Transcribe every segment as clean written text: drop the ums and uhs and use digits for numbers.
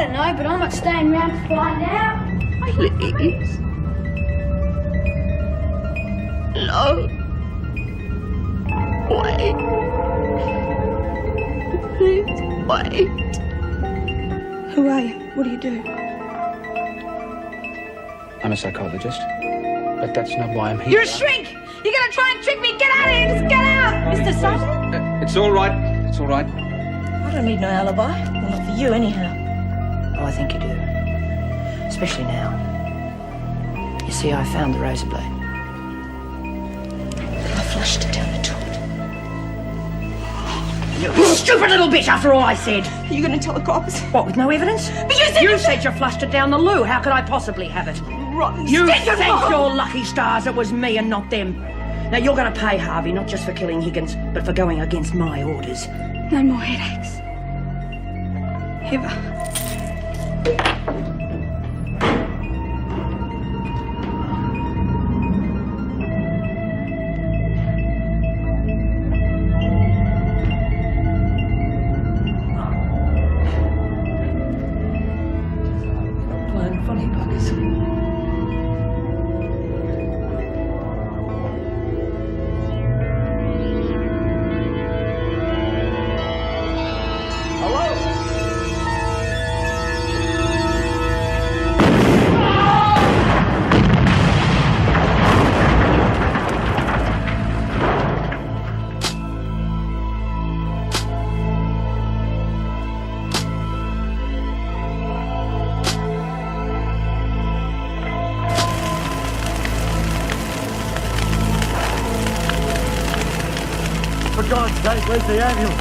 don't know, but I'm not staying around to find out. Please. No. Wait. Please, wait. Who are you? What do you do? I'm a psychologist, but that's not why I'm here. You're a shrink! You're gonna try and trick me! Get out of here! Just get out! Mr. Sutton? It's all right. It's all right. I don't need no alibi. Well, not for you, anyhow. Oh, I think you do. Especially now. You see, I found the razor blade. I flushed it down the toilet. You stupid little bitch, after all I said! Are you going to tell the cops? What, with no evidence? But You said you flushed it down the loo. How could I possibly have it? Rotten You stinking thank bottle. your lucky stars it was me and not them. Now, you're going to pay Harvey, not just for killing Higgins, but for going against my orders. No more headaches. Ever. Blind funny buggers. For God's sake, where's the ambulance?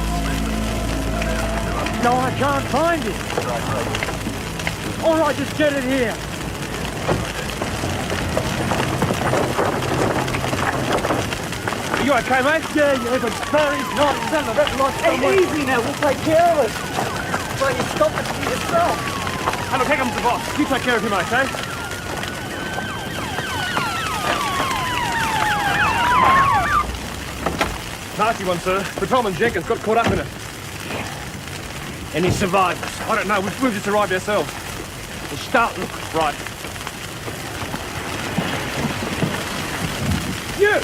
No, I can't find it. All right, just get it here. You okay, mate? Yeah, but Barry's not. Son of it, like Hey, easy now. We'll take care of it. Well, you stop it for yourself. And look, here comes the boss. You take care of him, okay? Nasty one, sir. Patrolman Jenkins got caught up in it. Any survivors? I don't know. We've just arrived ourselves. We'll start looking. Right. You!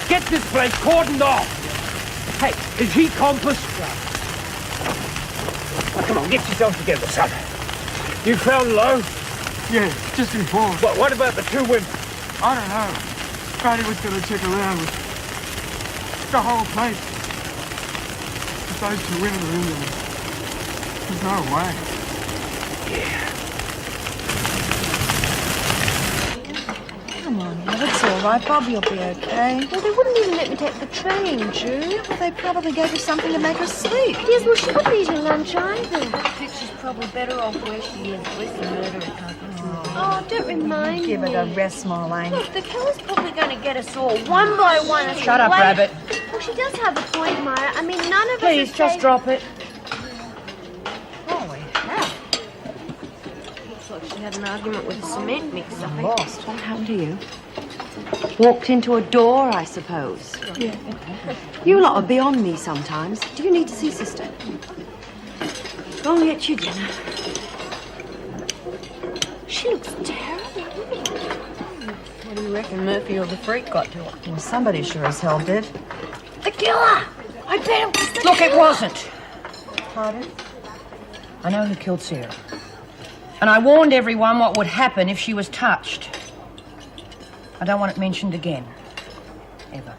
Get this place cordoned off! Hey, is he compass? Now, come on, get yourself together, son. You found low? Yeah, just before. What about the two women? I don't know. Barry was going to check around with the whole place. If those two women are in there, there's no way. Come on, love, it's all right. Bobby will be okay. Well, they wouldn't even let me take the train, Drew. Well, they probably gave her something to make her sleep. Yes, well, she wouldn't eat her lunch either. I think she's probably better off where she is. At least the murderer can't be too Oh, don't remind Give me. it a rest, Marlene. Look, the killer's probably going to get us all, one by one. as Shut we up, wait. Rabbit. Well, she does have a point, Myra. I mean, none of Please, us just drop it. Holy hell. Looks like she had an argument with a cement mixer. Lost. What happened to you? Walked into a door, I suppose. Yeah. You lot are beyond me sometimes. Do you need to see Sister? Go and get your dinner. She looks terrible. What do you reckon Murphy or the freak got to it? Well, somebody sure as hell did. The killer! I bet it was the Look, killer. it wasn't. Pardon? I know who killed Sarah. And I warned everyone what would happen if she was touched. I don't want it mentioned again. Ever.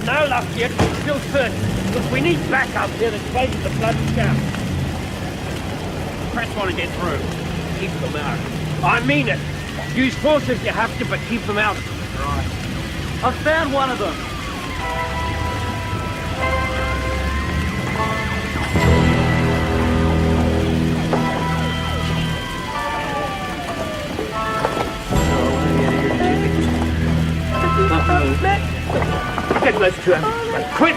No luck yet. Still surgeon. Look, we need backup here to close the bloody shaft. Press want to get through. Keep them out. I mean it. Use force if you have to, but keep them out. Right. I've found one of them. Get those two out. Quick!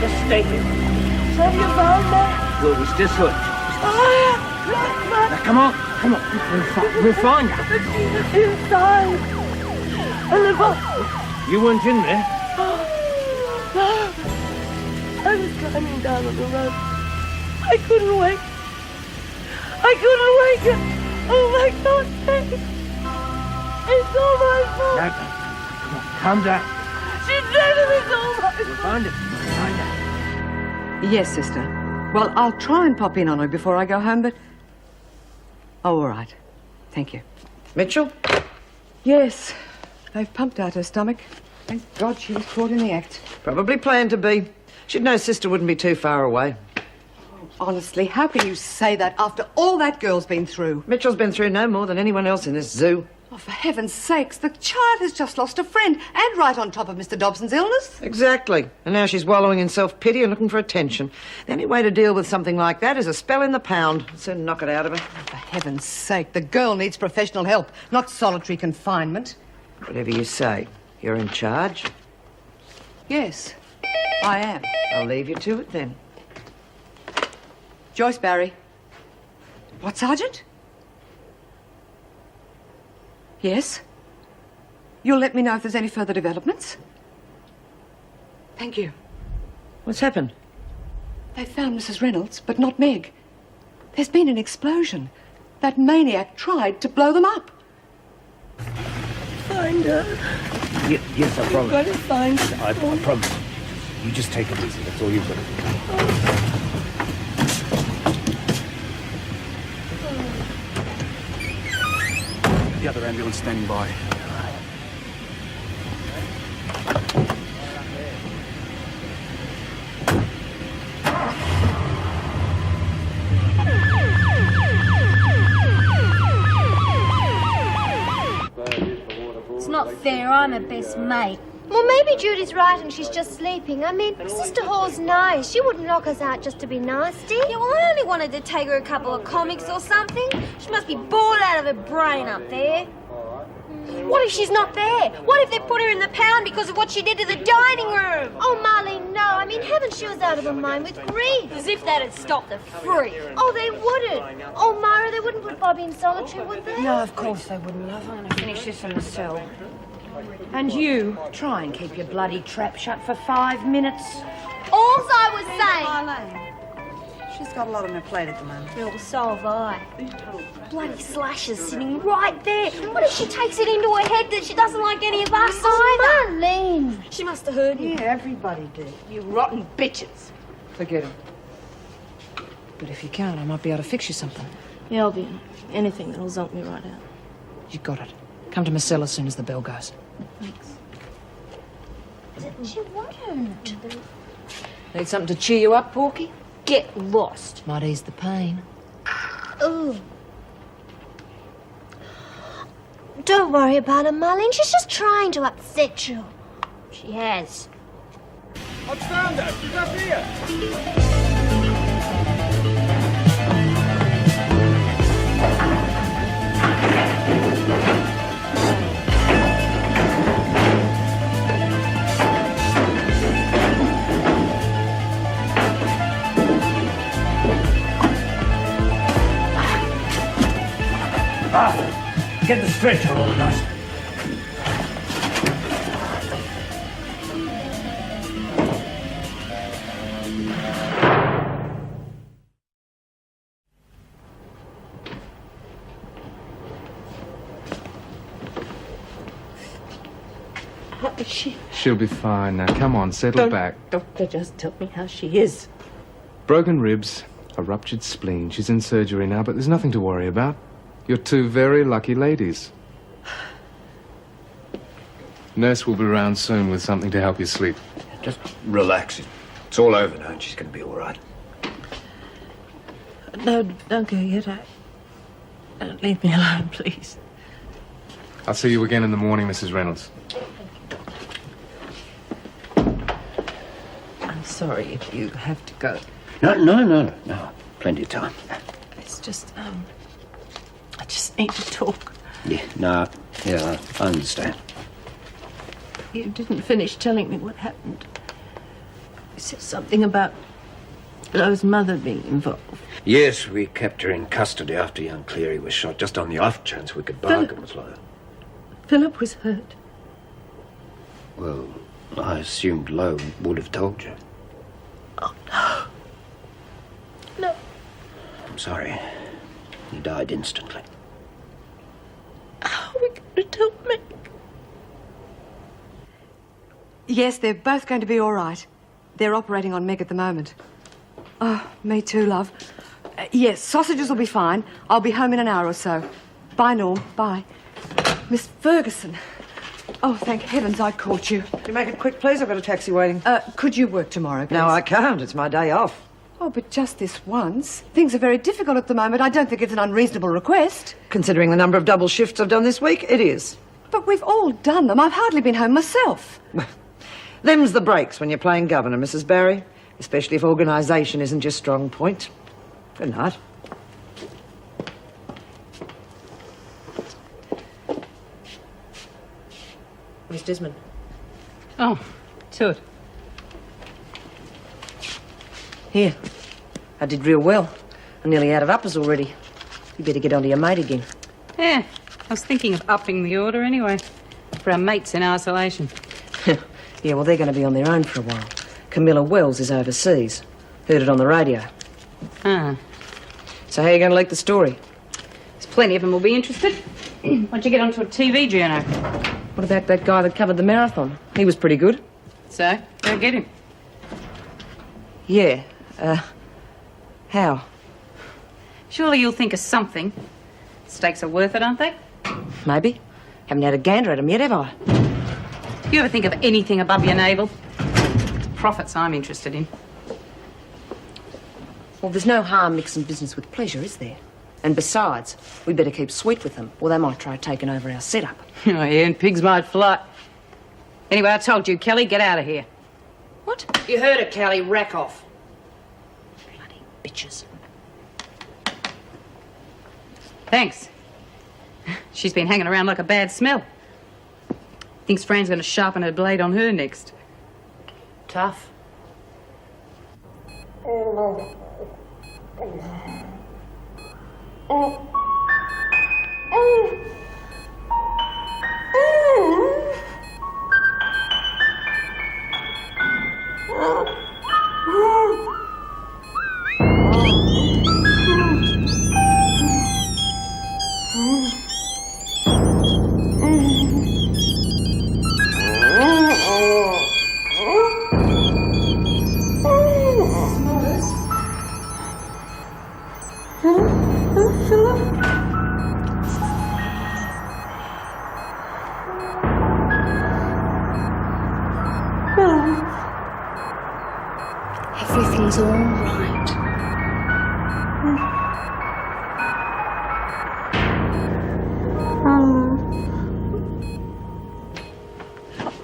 Just stay here. Have you found that? Well, we just look. Now, come on. We'll find her. Inside. And the box. You weren't in there. No. I was climbing down on the road. I couldn't wake. Oh my God, it's all my fault. Now, come on, calm down. She said it was all my We'll find her. Find her. Yes, sister. Well, I'll try and pop in on her before I go home, but... Oh, all right. Thank you. Mitchell? Yes. They've pumped out her stomach. Thank God she was caught in the act. Probably planned to be. She'd know Sister wouldn't be too far away. Honestly, how can you say that after all that girl's been through? Mitchell's been through no more than anyone else in this zoo. Oh, for heaven's sakes, the child has just lost a friend, and right on top of Mr. Dobson's illness. Exactly. And now she's wallowing in self-pity and looking for attention. The only way to deal with something like that is a spell in the pound. Soon knock it out of her. Oh, for heaven's sake, the girl needs professional help, not solitary confinement. Whatever you say. You're in charge. Yes, I am. I'll leave you to it then. Joyce Barry. What, Sergeant? Yes? You'll let me know if there's any further developments? Thank you. What's happened? They found Mrs. Reynolds, but not Meg. There's been an explosion. That maniac tried to blow them up. Find her. Yes, I promise. Gotta find her. I promise. You just take it easy. That's all you've got to do. The other ambulance standing by. It's not fair, I'm her best mate. Well, maybe Judy's right and she's just sleeping. I mean, Sister Hall's nice. She wouldn't lock us out just to be nasty. Yeah, well, I only wanted to take her a couple of comics or something. She must be bored out of her brain up there. What if she's not there? What if they put her in the pound because of what she did to the dining room? Oh, Marlene, no. I mean, heaven, she was out of her mind with grief. As if that'd stop the freak. Oh, they wouldn't. Oh, Myra, they wouldn't put Bobby in solitary, would they? No, of course they wouldn't, love. I'm going to finish this in the cell. And you, try and keep your bloody trap shut for 5 minutes. All's I was saying. Marlene. She's got a lot on her plate at the moment. Well, so have I. Bloody Slasher's sitting right there. What if she takes it into her head that she doesn't like any of us either? Marlene. She must have heard you. Yeah, everybody did. You rotten bitches. Forget him. But if you can't, I might be able to fix you something. Yeah, I'll be anything that'll zonk me right out. You got it. Come to my cell as soon as the bell goes. Thanks. She wouldn't. Need something to cheer you up, Porky? Get lost. Might ease the pain. Ooh. Don't worry about her, Marlene. She's just trying to upset you. She has. I've found her. She's up here. Get the stretcher organised. How is she? She'll be fine now. Come on, settle back. Doctor, just tell me how she is. Broken ribs, a ruptured spleen. She's in surgery now, but there's nothing to worry about. You're two very lucky ladies. Nurse will be round soon with something to help you sleep. Just relax. It's all over now and she's going to be all right. No, don't go yet. Don't leave me alone, please. I'll see you again in the morning, Mrs. Reynolds. I'm sorry if you have to go. No. Plenty of time. It's just, I just need to talk. Yeah, I understand. You didn't finish telling me what happened. You said something about Lo's mother being involved. Yes, we kept her in custody after young Cleary was shot, just on the off chance we could bargain with Lo. Philip was hurt. Well, I assumed Lo would have told you. Oh, no. No. I'm sorry. He died instantly. How are we going to tell Meg? Yes, they're both going to be all right. They're operating on Meg at the moment. Oh, me too, love. Yes, sausages will be fine. I'll be home in an hour or so. Bye, Norm. Bye. Miss Ferguson. Oh, thank heavens I caught you. Can you make it quick, please? I've got a taxi waiting. Could you work tomorrow, please? No, I can't. It's my day off. Oh, but just this once. Things are very difficult at the moment. I don't think it's an unreasonable request. Considering the number of double shifts I've done this week, it is. But we've all done them. I've hardly been home myself. Them's the breaks when you're playing governor, Mrs. Barry. Especially if organisation isn't your strong point. Good night. Miss Desmond. Oh, to it. Here. I did real well. I'm nearly out of uppers already. You better get onto your mate again. Yeah, I was thinking of upping the order anyway. For our mates in isolation. Yeah, well, they're going to be on their own for a while. Camilla Wells is overseas. Heard it on the radio. Ah. So how are you going to leak the story? There's plenty of them will be interested. Once you get onto a TV journo. What about that guy that covered the marathon? He was pretty good. So, go get him. Yeah. How? Surely you'll think of something. Stakes are worth it, aren't they? Maybe. Haven't had a gander at him yet, have I? You ever think of anything above your navel? It's profits I'm interested in. Well, there's no harm mixing business with pleasure, is there? And besides, we better keep sweet with them, or they might try taking over our setup. Oh, yeah, and pigs might fly. Anyway, I told you, Kelly, get out of here. What? You heard it, Callie. Rack off. Bloody bitches. Thanks. She's been hanging around like a bad smell. Thinks Fran's going to sharpen her blade on her next. Tough. Everything's all right.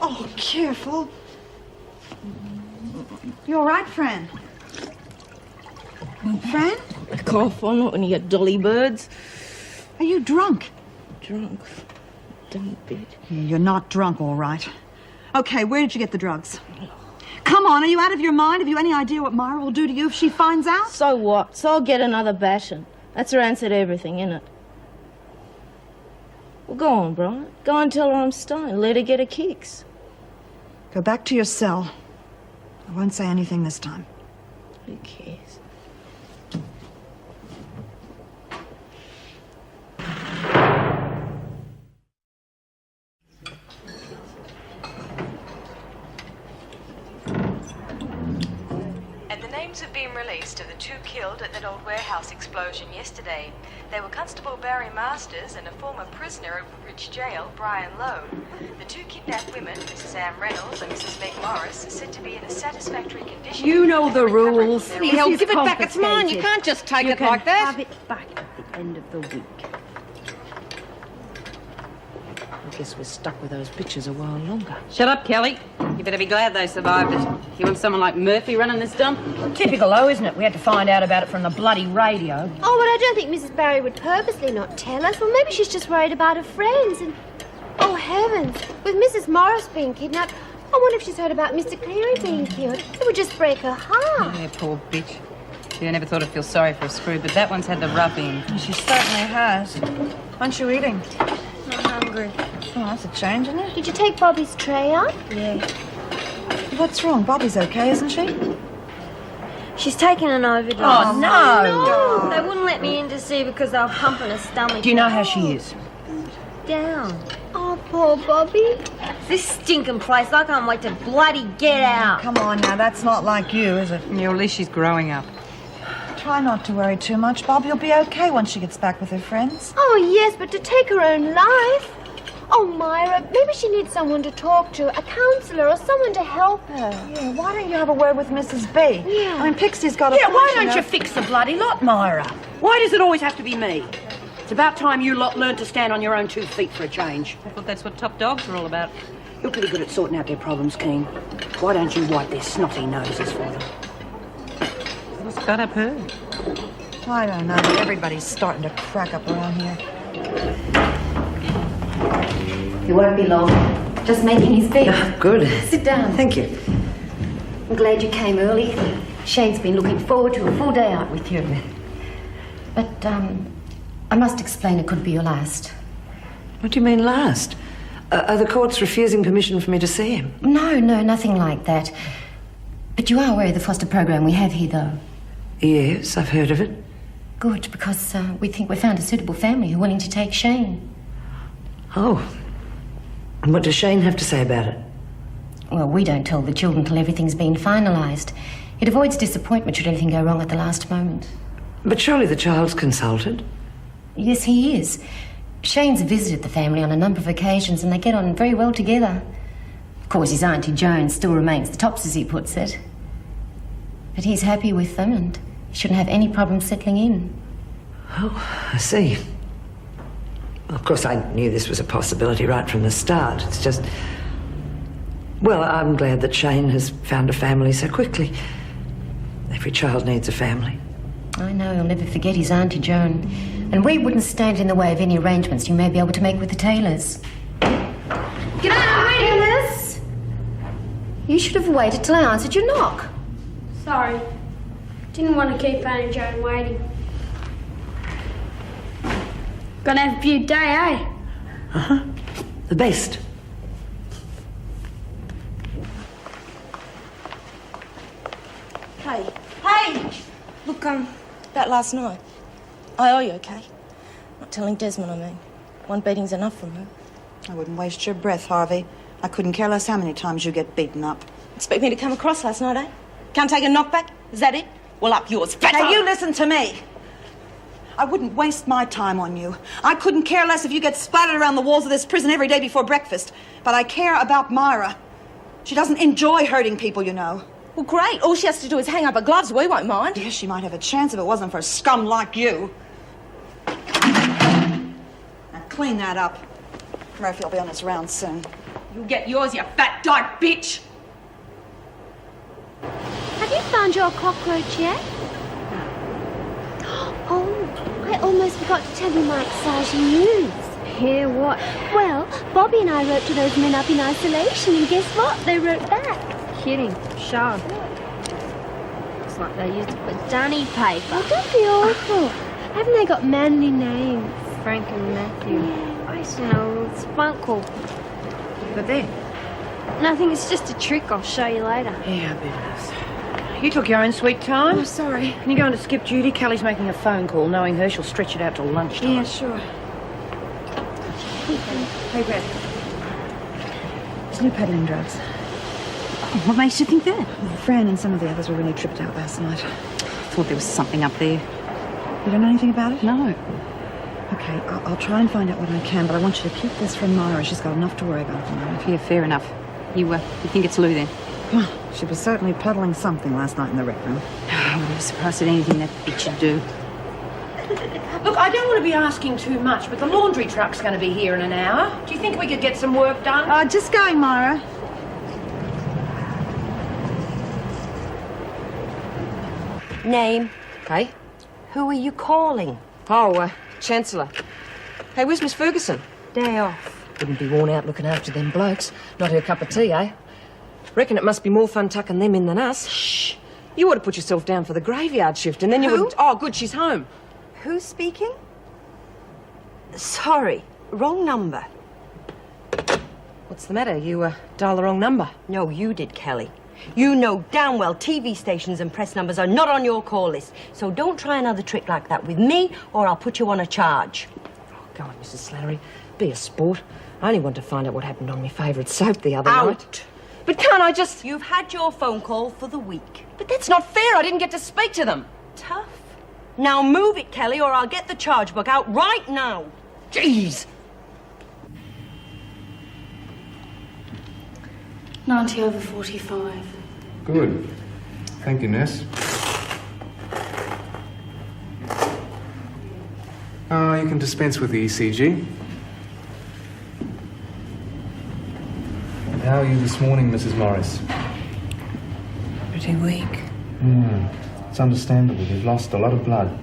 Oh, careful. You all right, Fran? Fran? A cough on it when you get dolly birds. Are you drunk? Drunk. Done a bit. You're not drunk, all right. Okay, where did you get the drugs? Come on, are you out of your mind? Have you any idea what Myra will do to you if she finds out? So what? So I'll get another bashing. That's her answer to everything, innit? Well, go on, Brian. Go and tell her I'm stoned. Let her get her kicks. Go back to your cell. I won't say anything this time. Who cares? And the names have been been released of the 2 killed at that old warehouse explosion yesterday. They were Constable Barry Masters and a former prisoner at Woodbridge Jail, Brian Lowe. The 2 kidnapped women, Mrs. Ann Reynolds and Mrs. Meg Morris, are said to be in a satisfactory condition. You know the rules. Bloody hell, give it back. It's mine. You can't just take it like that. Have it back at the end of the week. I guess we're stuck with those pictures a while longer. Shut up, Kelly. You better be glad they survived it. You want someone like Murphy running this dump? Typical, though, isn't it? We had to find out about it from the bloody radio. Oh, but I don't think Mrs. Barry would purposely not tell us. Well, maybe she's just worried about her friends and... Oh, heavens. With Mrs. Morris being kidnapped, I wonder if she's heard about Mr. Cleary being killed. It would just break her heart. Yeah, poor bitch. Yeah, I never thought I'd feel sorry for a screw, but that one's had the rough end. She certainly has. Aren't you eating? Not hungry. Oh, that's a change, isn't it? Did you take Bobby's tray up? Yeah. What's wrong? Bobby's okay, isn't she? She's taken an overdose. Oh, no. No! They wouldn't let me in to see because they were pumping her stomach. Do you know how she is? Down. Oh, poor Bobby. This stinking place, I can't wait to bloody get out. Come on now, that's not like you, is it? Yeah, well, at least she's growing up. Try not to worry too much, Bob. You'll be okay once she gets back with her friends. Oh, yes, but to take her own life. Oh, Myra, maybe she needs someone to talk to, a counsellor or someone to help her. Yeah, why don't you have a word with Mrs. B? Yeah. I mean, Pixie's got a Yeah, point, why don't know. you fix the bloody lot, Myra? Why does it always have to be me? It's about time you lot learned to stand on your own 2 feet for a change. I thought that's what top dogs are all about. You're pretty good at sorting out their problems, Keen. Why don't you wipe their snotty noses for them? What's got up her? I don't know. Everybody's starting to crack up around here. He won't be long. Just making his bed. Good. Sit down. Thank you. I'm glad you came early. Shane's been looking forward to a full day out with you. But, I must explain it could be your last. What do you mean last? Are the courts refusing permission for me to see him? No, nothing like that. But you are aware of the foster program we have here, though? Yes, I've heard of it. Good, because we think we've found a suitable family who are willing to take Shane. Oh. And what does Shane have to say about it? Well, we don't tell the children till everything's been finalised. It avoids disappointment should anything go wrong at the last moment. But surely the child's consulted? Yes, he is. Shane's visited the family on a number of occasions and they get on very well together. Of course, his Auntie Joan still remains the tops, as he puts it. But he's happy with them and shouldn't have any problem settling in. Oh, I see. Of course, I knew this was a possibility right from the start. It's just... Well, I'm glad that Shane has found a family so quickly. Every child needs a family. I know, he'll never forget his Auntie Joan. And we wouldn't stand in the way of any arrangements you may be able to make with the Taylors. G'day, Taylors. You should have waited till I answered your knock. Sorry. Didn't want to keep Anne and Joan waiting. Gonna have a few day, eh? Uh-huh. The best. Hey. Hey! Look, that last night. I owe you, okay? Not telling Desmond, I mean. One beating's enough from her. I wouldn't waste your breath, Harvey. I couldn't care less how many times you get beaten up. Expect me to come across last night, eh? Can't take a knockback? Is that it? Well, up yours, fat Now, up. you listen to me. I wouldn't waste my time on you. I couldn't care less if you get splattered around the walls of this prison every day before breakfast. But I care about Myra. She doesn't enjoy hurting people, you know. Well, great. All she has to do is hang up her gloves. We won't mind. Yes, she might have a chance if it wasn't for a scum like you. Now, clean that up. Murphy will be on his round soon. You'll get yours, you fat dyke bitch. Have you found your cockroach yet? Oh, I almost forgot to tell you my exciting news. Hear what? Well, Bobby and I wrote to those men up in isolation, and guess what? They wrote back. Kidding. Show. Looks like they used it for dunny paper. Oh, don't be awful. Haven't they got manly names? Frank and Matthew. I used to know it's Spunkle. But then? Nothing, it's just a trick. I'll show you later. Yeah, I bet it is. You took your own sweet time. Oh, sorry. Can you go on to skip duty? Kelly's making a phone call, knowing her she'll stretch it out till lunchtime. Yeah, sure. Hey, Red. There's no peddling drugs. Oh, what makes you think that? Well, Fran and some of the others were really tripped out last night. thought there was something up there. You don't know anything about it? No. Okay, I'll try and find out what I can, but I want you to keep this from Myra. She's got enough to worry about at the moment. Yeah, fair enough. You think it's Lou then? Well, she was certainly peddling something last night in the rec room. I wouldn't be surprised at anything that bitch would do. Look, I don't want to be asking too much, but the laundry truck's going to be here in an hour. Do you think we could get some work done? Just going, Myra. Name. Okay. Who are you calling? Oh, Chancellor. Hey, where's Miss Ferguson? Day off. Wouldn't be worn out looking after them blokes. Not her cup of tea, eh? Reckon it must be more fun tucking them in than us. Shh. You ought to put yourself down for the graveyard shift, and then you would... Oh, good, she's home. Who's speaking? Sorry, wrong number. What's the matter? You dialed the wrong number. No, you did, Kelly. You know damn well TV stations and press numbers are not on your call list. So don't try another trick like that with me, or I'll put you on a charge. Oh, go on, Mrs. Slattery. Be a sport. I only want to find out what happened on my favourite soap the other night. But can't I just... You've had your phone call for the week. But that's not fair. I didn't get to speak to them. Tough. Now move it, Kelly, or I'll get the charge book out right now. Jeez. 90 over 45. Good. Thank you, nurse. You can dispense with the ECG. And how are you this morning, Mrs. Morris? Pretty weak. It's understandable. You've lost a lot of blood.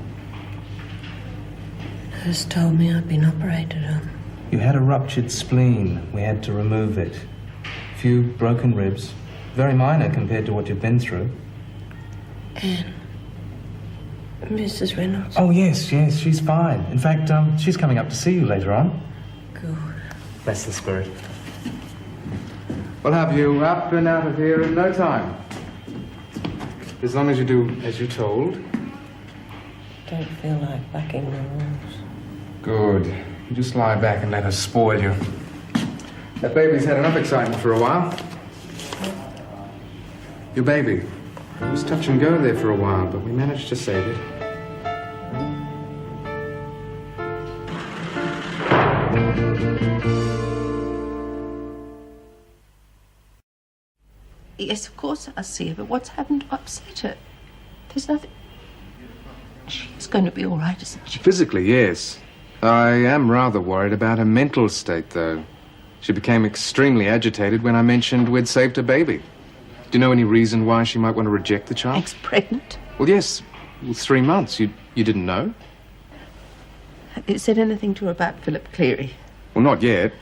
Nurse told me I'd been operated on. You had a ruptured spleen. We had to remove it. A few broken ribs. Very minor compared to what you've been through. And Mrs. Reynolds? Oh, yes, she's fine. In fact, she's coming up to see you later on. Good. That's the spirit. We'll have you up and out of here in no time. As long as you do as you're told. Don't feel like backing the rules. Good. You just lie back and let us spoil you. That baby's had enough excitement for a while. Your baby. It was touch and go there for a while, but we managed to save it. Yes, of course I see her, but what's happened to upset her? There's nothing... She's going to be all right, isn't she? Physically, yes. I am rather worried about her mental state, though. She became extremely agitated when I mentioned we'd saved her baby. Do you know any reason why she might want to reject the child? Ex-pregnant? Well, yes. 3 months. You didn't know? Has said anything to her about Philip Cleary? Well, not yet.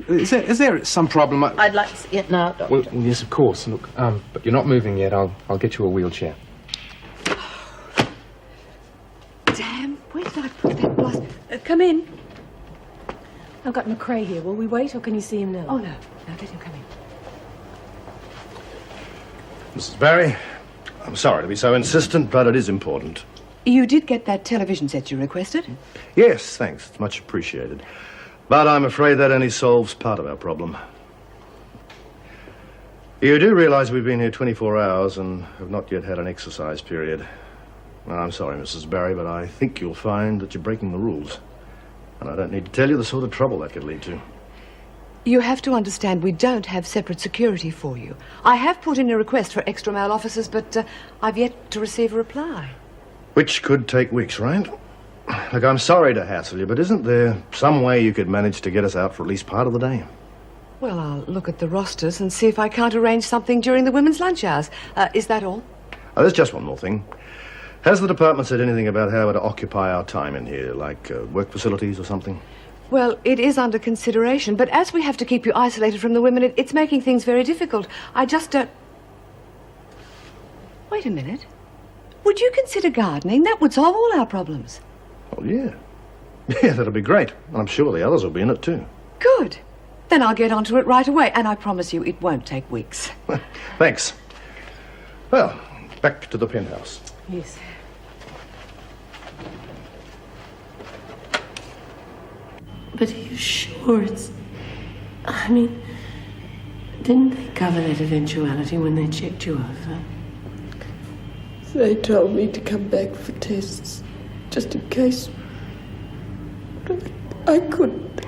Is there some problem? I'd like to see it now, Doctor. Well, yes, of course. Look, but you're not moving yet. I'll get you a wheelchair. Damn, where did I put that blast? Come in. I've got McRae here. Will we wait, or can you see him now? Oh, no, let him come in. Mrs. Barry, I'm sorry to be so insistent, but it is important. You did get that television set you requested? Yes, thanks. It's much appreciated. But I'm afraid that only solves part of our problem. You do realize we've been here 24 hours and have not yet had an exercise period. Well, I'm sorry, Mrs. Barry, but I think you'll find that you're breaking the rules. And I don't need to tell you the sort of trouble that could lead to. You have to understand we don't have separate security for you. I have put in a request for extra male officers, but I've yet to receive a reply. Which could take weeks, right? Look, I'm sorry to hassle you, but isn't there some way you could manage to get us out for at least part of the day? Well, I'll look at the rosters and see if I can't arrange something during the women's lunch hours. Is that all? There's just one more thing. Has the department said anything about how to occupy our time in here, like work facilities or something? Well, it is under consideration, but as we have to keep you isolated from the women, it's making things very difficult. I just don't... Wait a minute. Would you consider gardening? That would solve all our problems. Oh, yeah. Yeah, that'll be great. And I'm sure the others will be in it, too. Good. Then I'll get onto it right away, and I promise you it won't take weeks. Thanks. Well, back to the penthouse. Yes. But are you sure it's... I mean, didn't they cover that eventuality when they checked you over? They told me to come back for tests, just in case. But I couldn't.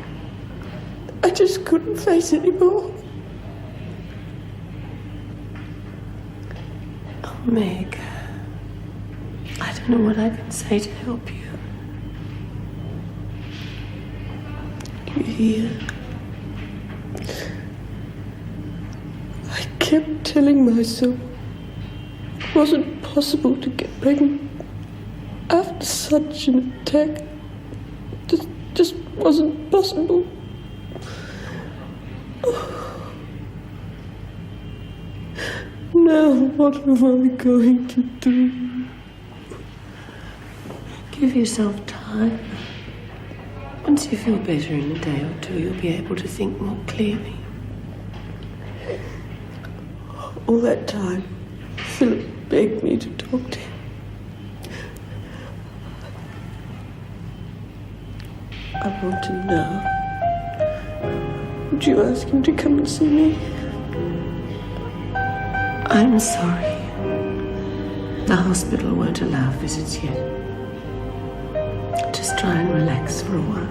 I just couldn't face anymore. Oh, Meg. I don't know what I can say to help you. You hear? I kept telling myself it wasn't possible to get pregnant after such an attack. It just wasn't possible. Now what am I going to do? Give yourself time. Once you feel better in a day or two, you'll be able to think more clearly. All that time, Philip begged me to talk to him. I want him now. Would you ask him to come and see me? I'm sorry. The hospital won't allow visits yet. Just try and relax for a while.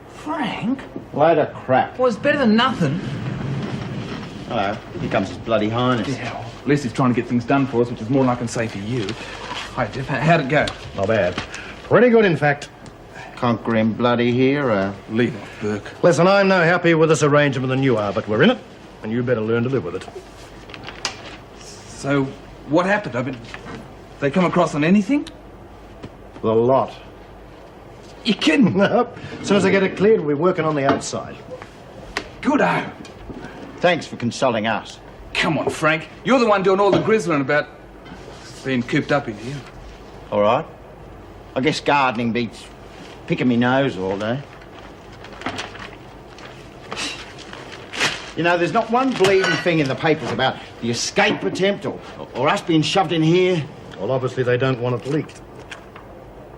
Frank? Load of crap. Well, it's better than nothing. Hello. Here comes His Bloody Highness. Yeah, well, at least he's trying to get things done for us, which is more than I can say for you. Hi, Jeff. How'd it go? Not bad. Pretty good, in fact. Conquering bloody hero. Leave off, Burke. Listen, I'm no happier with this arrangement than you are, but we're in it, and you better learn to live with it. So, what happened? I mean, they come across on anything? The lot. You're kidding? Nope. As soon as I get it cleared, we'll be working on the outside. Good-o. Thanks for consulting us. Come on, Frank. You're the one doing all the grizzling about being cooped up in here. All right. I guess gardening beats picking me nose all day. You know, there's not one bleeding thing in the papers about the escape attempt or us being shoved in here. Well, obviously they don't want it leaked.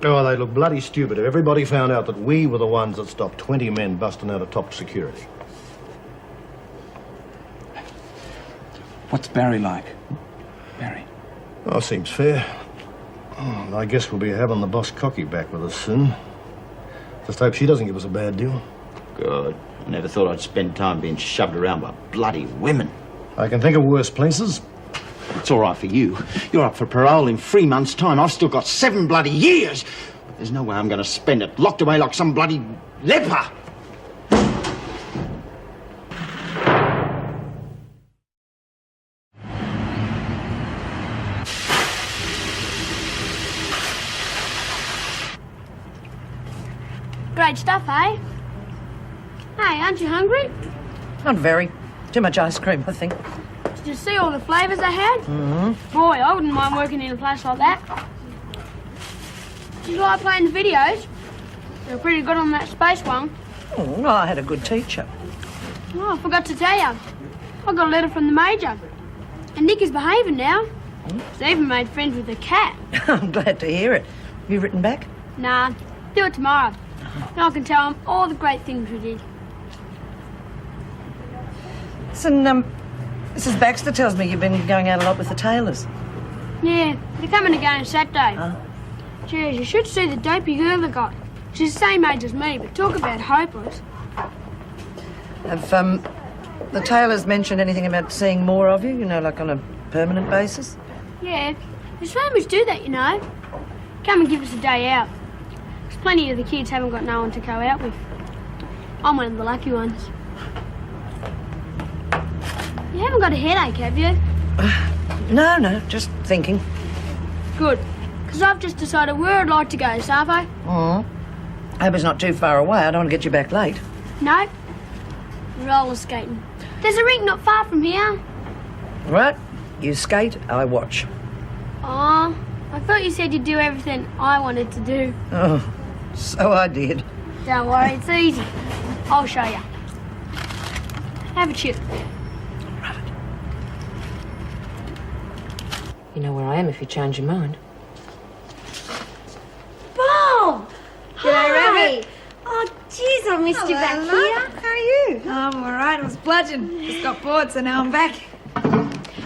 Oh, they'd look bloody stupid if everybody found out that we were the ones that stopped 20 men busting out of top security. What's Barry like? Barry? Oh, seems fair. I guess we'll be having the boss cocky back with us soon. Just hope she doesn't give us a bad deal. Good. I never thought I'd spend time being shoved around by bloody women. I can think of worse places. It's all right for you. You're up for parole in 3 months' time. I've still got 7 bloody years. But there's no way I'm going to spend it locked away like some bloody leper. Great stuff, eh? Hey, aren't you hungry? Not very. Too much ice cream, I think. Did you see all the flavours they had? Mm-hmm. Boy, I wouldn't mind working in a place like that. Did you like playing the videos? They were pretty good on that space one. Oh, well, I had a good teacher. Oh, I forgot to tell you. I got a letter from the Major. And Nick is behaving now. He's even made friends with the cat. I'm glad to hear it. Have you written back? Nah, do it tomorrow. And I can tell him all the great things we did. Listen, Mrs. Baxter tells me you've been going out a lot with the Taylors. Yeah, they're coming again Saturday. Geez, you should see the dopey girl they got. She's the same age as me, but talk about hopeless. Have, the Taylors mentioned anything about seeing more of you, you know, like on a permanent basis? Yeah, there's families do that, you know. Come and give us a day out. Because plenty of the kids haven't got no one to go out with. I'm one of the lucky ones. You haven't got a headache, have you? No, just thinking. Good, because I've just decided where I'd like to go, Savo. I hope it's not too far away. I don't want to get you back late. No, roller skating. There's a rink not far from here. Right, you skate, I watch. Aw, I thought you said you'd do everything I wanted to do. Oh, so I did. Don't worry, it's easy. I'll show you. Have a chip. You know where I am if you change your mind. missed you back here. How are you? I'm all right. I was bludgeoned. Just got bored, so now I'm back.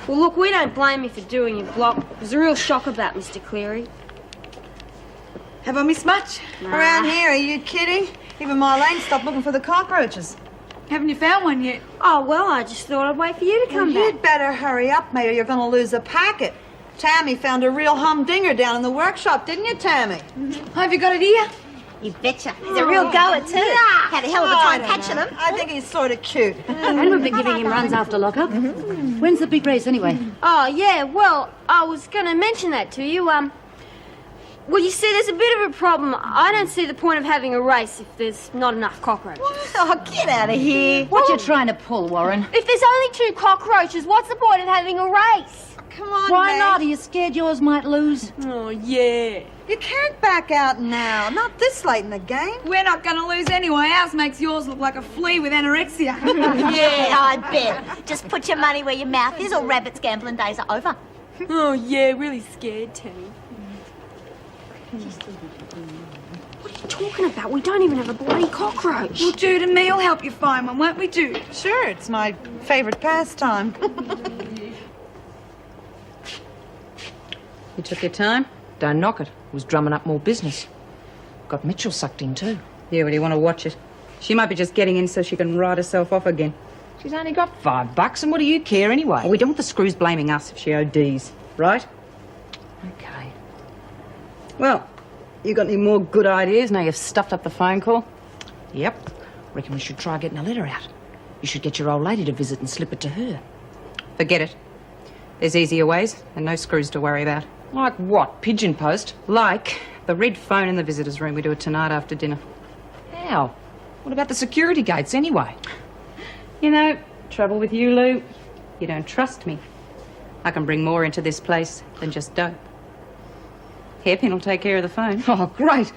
Well, look, we don't blame you for doing your block. It was a real shock about Mr. Cleary. Have I missed much? Around here, are you kidding? Even Marlene stopped looking for the cockroaches. Haven't you found one yet? Oh, well, I just thought I'd wait for you to come back. You'd better hurry up, mate, or you're going to lose a packet. Tammy found a real humdinger down in the workshop, didn't you, Tammy? Have you got it here? You betcha. He's a real goer, too. Had a hell of a time catching him. I think he's sort of cute. And we've been giving him runs after lockup. When's the big race, anyway? Oh, yeah, well, I was going to mention that to you. Well, you see, there's a bit of a problem. I don't see the point of having a race if there's not enough cockroaches. Oh, get out of here. What you trying to pull, Warren? If there's only 2 cockroaches, what's the point of having a race? Come on, Why mate. not? Are you scared yours might lose? Oh, yeah. You can't back out now. Not this late in the game. We're not going to lose anyway. Ours makes yours look like a flea with anorexia. Yeah, I bet. Just put your money where your mouth is or Rabbit's gambling days are over. Oh, yeah, really scared, Tammy. What are you talking about? We don't even have a bloody cockroach. Well, Jude and me will help you find one, won't we, Jude? Sure, it's my favourite pastime. You took your time? Don't knock it. Was drumming up more business. Got Mitchell sucked in too. Yeah, well, you want to watch it. She might be just getting in so she can write herself off again. She's only got $5, and what do you care anyway? Well, we don't want the screws blaming us if she ODs, right? Okay. Well, you got any more good ideas now you've stuffed up the phone call? Yep. Reckon we should try getting a letter out. You should get your old lady to visit and slip it to her. Forget it. There's easier ways and no screws to worry about. Like what? Pigeon post? Like the red phone in the visitors' room. We do it tonight after dinner. How? What about the security gates anyway? You know, trouble with you, Lou, you don't trust me. I can bring more into this place than just dope. Hairpin will take care of the phone. Oh, great.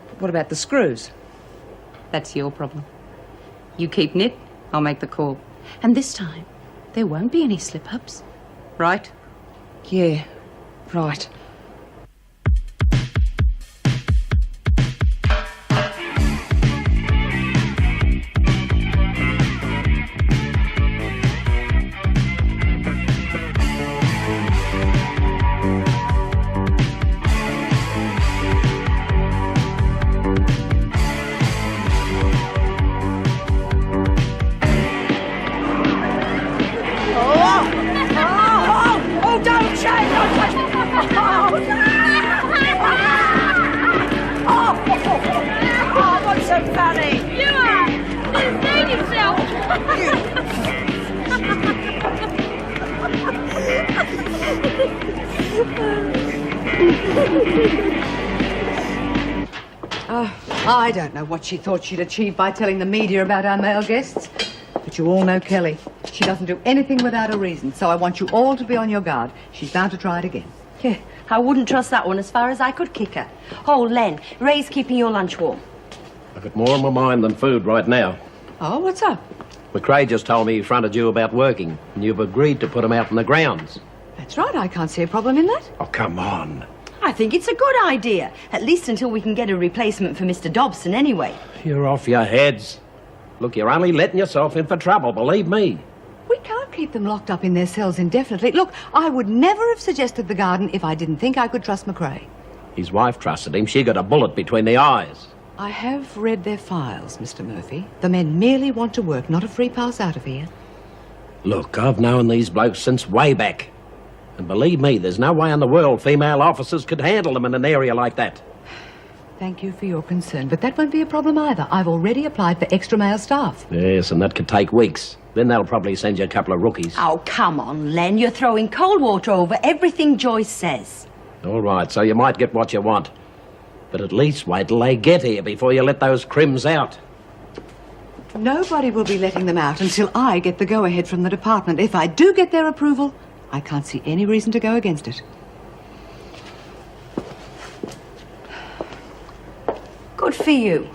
But what about the screws? That's your problem. You keep knit, I'll make the call. And this time, there won't be any slip-ups. Right? Yeah, right. I don't know what she thought she'd achieve by telling the media about our male guests. But you all know Kelly. She doesn't do anything without a reason, so I want you all to be on your guard. She's bound to try it again. Yeah, I wouldn't trust that one as far as I could kick her. Oh, Len, Ray's keeping your lunch warm. I've got more on my mind than food right now. Oh, what's up? McRae just told me he fronted you about working, and you've agreed to put him out in the grounds. That's right, I can't see a problem in that. Oh, come on. I think it's a good idea, at least until we can get a replacement for Mr. Dobson anyway. You're off your heads. Look, you're only letting yourself in for trouble, believe me. We can't keep them locked up in their cells indefinitely. Look, I would never have suggested the garden if I didn't think I could trust McRae. His wife trusted him. She got a bullet between the eyes. I have read their files, Mr. Murphy. The men merely want to work, not a free pass out of here. Look, I've known these blokes since way back. And believe me, there's no way in the world female officers could handle them in an area like that. Thank you for your concern, but that won't be a problem either. I've already applied for extra male staff. Yes, and that could take weeks. Then they'll probably send you a couple of rookies. Oh, come on, Len. You're throwing cold water over everything Joyce says. All right, so you might get what you want. But at least wait till they get here before you let those crims out. Nobody will be letting them out until I get the go-ahead from the department. If I do get their approval, I can't see any reason to go against it. Good for you.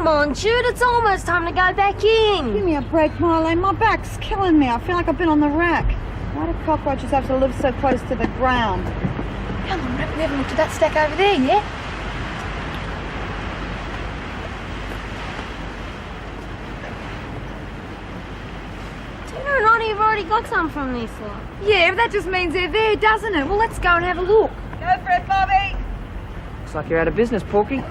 Come on, Jude, it's almost time to go back in. Give me a break, Marlene. My back's killing me. I feel like I've been on the rack. Why do cockroaches have to live so close to the ground? Come on, Rip, we haven't looked at that stack over there yet. Tina and Auntie have already got some from this lot. Yeah, but that just means they're there, doesn't it? Well, let's go and have a look. Go for it, Bobby. Looks like you're out of business, Porky.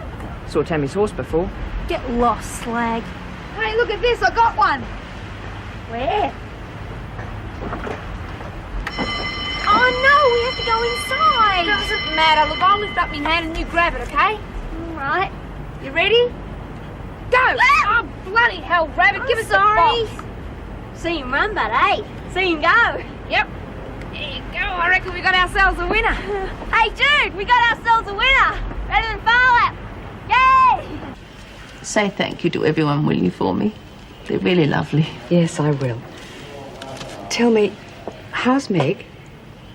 Saw Tammy's horse before. Get lost, slag. Hey, look at this, I got one. Where? Oh no, we have to go inside. Doesn't matter. Look, I'll lift up my hand and you grab it, okay? All right. You ready? Go! Oh, bloody hell, Rabbit, give us sorry. a box. See him run, but hey, see him go. Yep. There you go. I reckon we got ourselves a winner. Hey, Jude, we got ourselves a winner. Better than Fallout. Yay! Say thank you to everyone, will you, for me? They're really lovely. Yes, I will. Tell me, how's Meg?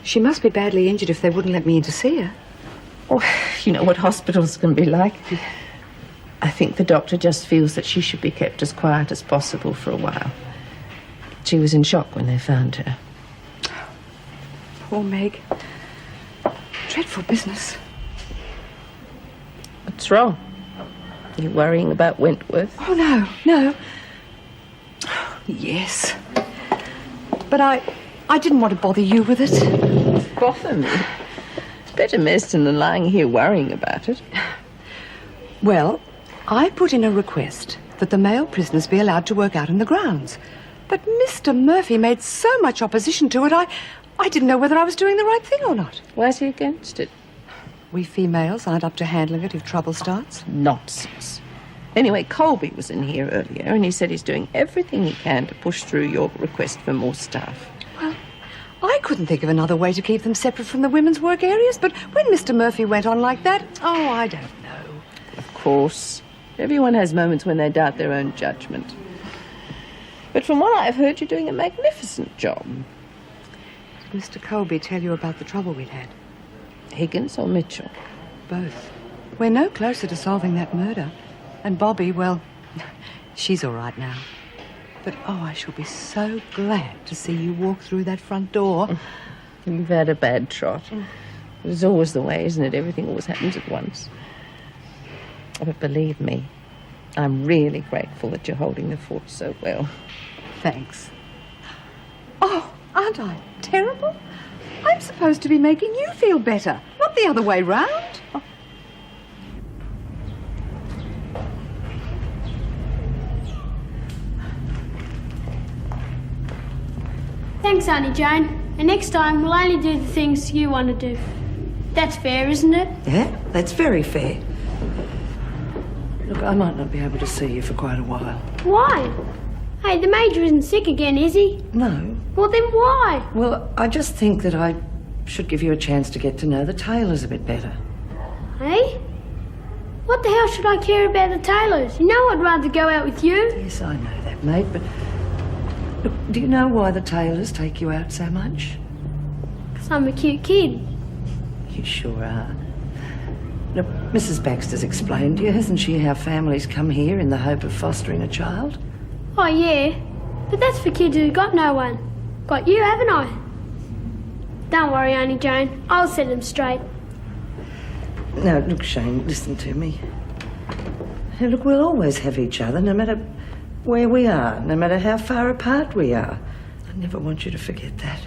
She must be badly injured if they wouldn't let me in to see her. Oh, you know what hospitals can be like. I think the doctor just feels that she should be kept as quiet as possible for a while. She was in shock when they found her. Poor Meg. Dreadful business. What's wrong? You worrying about Wentworth? Oh, no. Yes. But I didn't want to bother you with it. Bother me? Better medicine than lying here worrying about it. Well, I put in a request that the male prisoners be allowed to work out in the grounds. But Mr. Murphy made so much opposition to it, I didn't know whether I was doing the right thing or not. Why's he against it? We females aren't up to handling it if trouble starts. Nonsense. Anyway, Colby was in here earlier and he said he's doing everything he can to push through your request for more staff. Well, I couldn't think of another way to keep them separate from the women's work areas, but when Mr. Murphy went on like that, oh, I don't know. Of course. Everyone has moments when they doubt their own judgment. But from what I've heard, you're doing a magnificent job. Did Mr. Colby tell you about the trouble we'd had? Higgins or Mitchell? Both. We're no closer to solving that murder. And Bobby, well, she's all right now. But, oh, I shall be so glad to see you walk through that front door. You've had a bad trot. It's always the way, isn't it? Everything always happens at once. But believe me, I'm really grateful that you're holding the fort so well. Thanks. Oh, aren't I terrible? I'm supposed to be making you feel better, not the other way round. Oh. Thanks, Auntie Jane. And next time, we'll only do the things you want to do. That's fair, isn't it? Yeah, that's very fair. Look, I might not be able to see you for quite a while. Why? Hey, the Major isn't sick again, is he? No. Well, then why? Well, I just think that I should give you a chance to get to know the Taylors a bit better. Hey? What the hell should I care about the Taylors? You know I'd rather go out with you. Yes, I know that, mate, but... Look, do you know why the Taylors take you out so much? 'Cause I'm a cute kid. You sure are. Look, Mrs. Baxter's explained to you, hasn't she, how families come here in the hope of fostering a child? Oh, yeah. But that's for kids who got no one. Got you, haven't I? Don't worry, Auntie Jane. I'll set them straight. No, look, Shane, listen to me. Hey, look, we'll always have each other, no matter where we are, no matter how far apart we are. I never want you to forget that.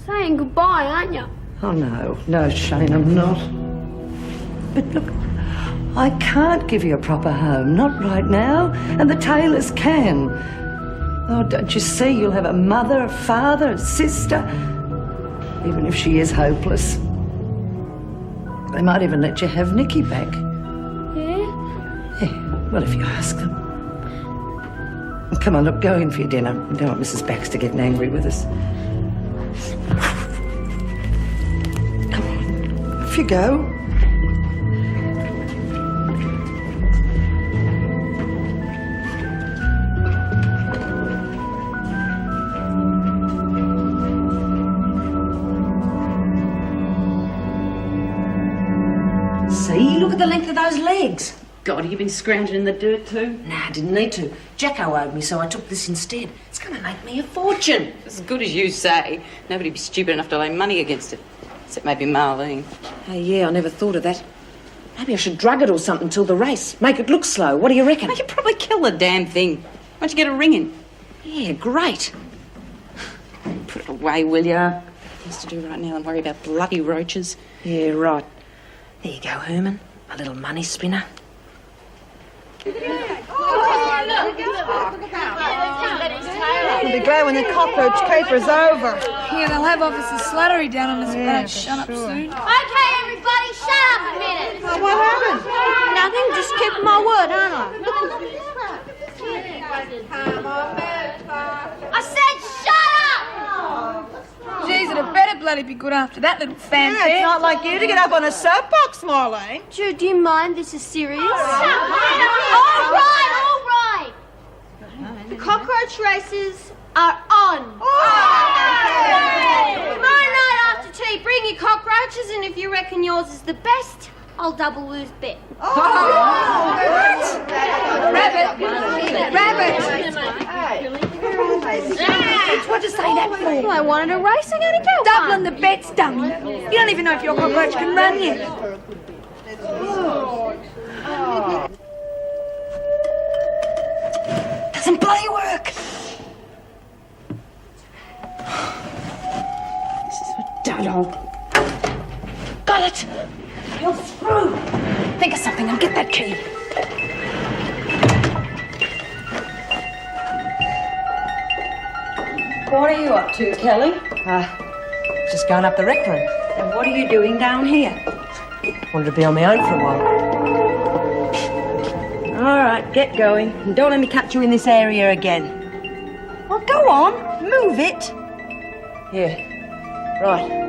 Saying goodbye, aren't you? Oh, no. No, Shane, I'm not. But look, I can't give you a proper home, not right now, and the Taylors can. Oh, don't you see? You'll have a mother, a father, a sister, even if she is hopeless. They might even let you have Nikki back. Yeah? Yeah, well, if you ask them. Come on, look, go in for your dinner. We don't want Mrs. Baxter getting angry with us. Come on, off you go. See, look at the length of those legs. God, you've been scrounging in the dirt too? Nah, I didn't need to. Jacko owed me, so I took this instead. It's going to make me a fortune. As good as you say. Nobody'd be stupid enough to lay money against it. Except maybe Marlene. Hey, yeah, I never thought of that. Maybe I should drug it or something till the race. Make it look slow. What do you reckon? I could probably kill the damn thing. Why don't you get a ring in? Yeah, great. Put it away, will ya? Things to do right now and worry about bloody roaches. Yeah, right. There you go, Herman. A little money spinner. You'll be glad when the cockroach caper's over. Yeah, they'll have Officer Slattery down on us if they don't shut up soon. Okay, everybody, shut up a minute. What happened? Nothing, just kept my word, aren't I? I said shut up! Jeez, it had better bloody be good after that little fanfare. Yeah, it's not like you to get up on a soapbox, Marlene. Jude, do you mind? This is serious. All right. The cockroach races are on. Tomorrow night after tea, bring your cockroaches, and if you reckon yours is the best, I'll double lose bet. Rabbit! What'd you say that for? Well, I wanted a racing and a go. Doubling the bets, dummy. You don't even know if your cockroach can run yet. Doesn't bloody work. This is a dud-hole. Got it. You're screwed. Think of something and get that key. What are you up to, Kelly? Just going up the rec room. And what are you doing down here? Wanted to be on my own for a while. All right, get going. And don't let me catch you in this area again. Well, go on. Move it. Yeah. Right.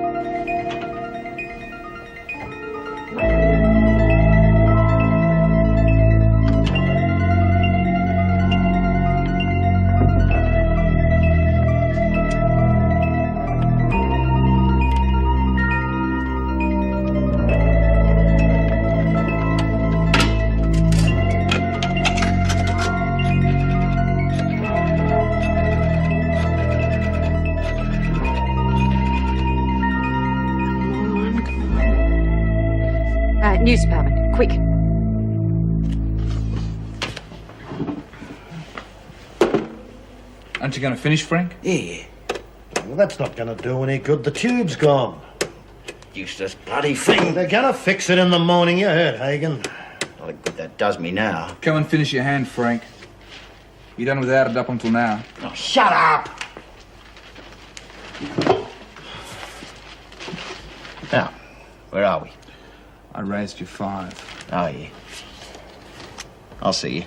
News department, quick. Aren't you going to finish, Frank? Yeah. Well, that's not going to do any good. The tube's gone. Useless bloody thing. They're going to fix it in the morning. You heard, Hagen. Not a good that does me now. Come and finish your hand, Frank. You done without it up until now. Oh, shut up! Now, where are we? I raised you 5. Oh, yeah. I'll see you.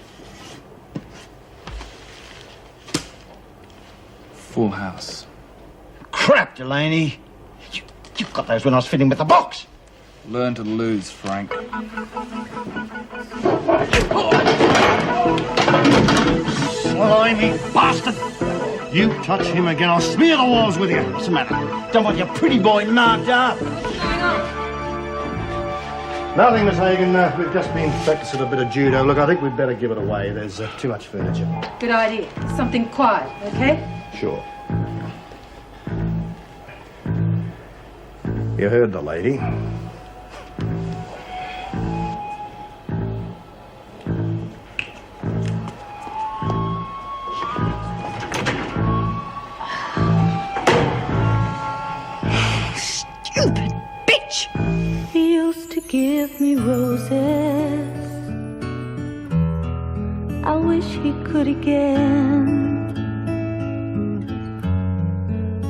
Full house. Crap, Delaney. You got those when I was fiddling with the box. Learn to lose, Frank. Slimy bastard! You touch him again, I'll smear the walls with you. What's the matter? Don't want your pretty boy knocked up. Nothing, Miss Hagen. We've just been practicing a bit of judo. Look, I think we'd better give it away. There's too much furniture. Good idea. Something quiet, okay? Sure. You heard the lady. Stupid bitch! He used to give me roses. I wish he could again.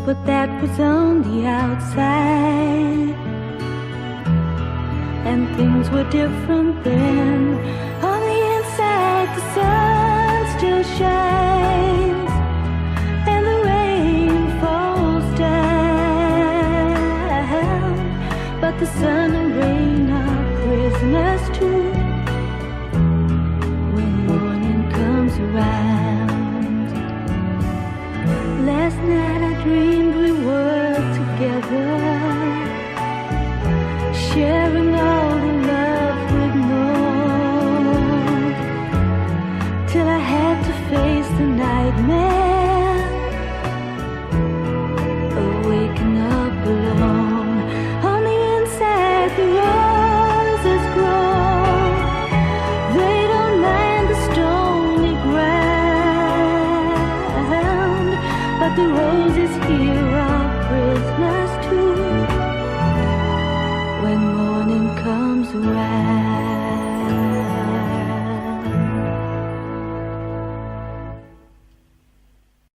But that was on the outside, and things were different then. On the inside, the sun still shines, and the rain falls down. But the sun and rain are prisoners too when morning comes around. Last night I dreamed we were together, sharing all the love we'd known. a nightmare. Waking up alone. On the inside, the roses grow. They don't mind the stony ground, but the roses here are prisoners too. When morning comes around.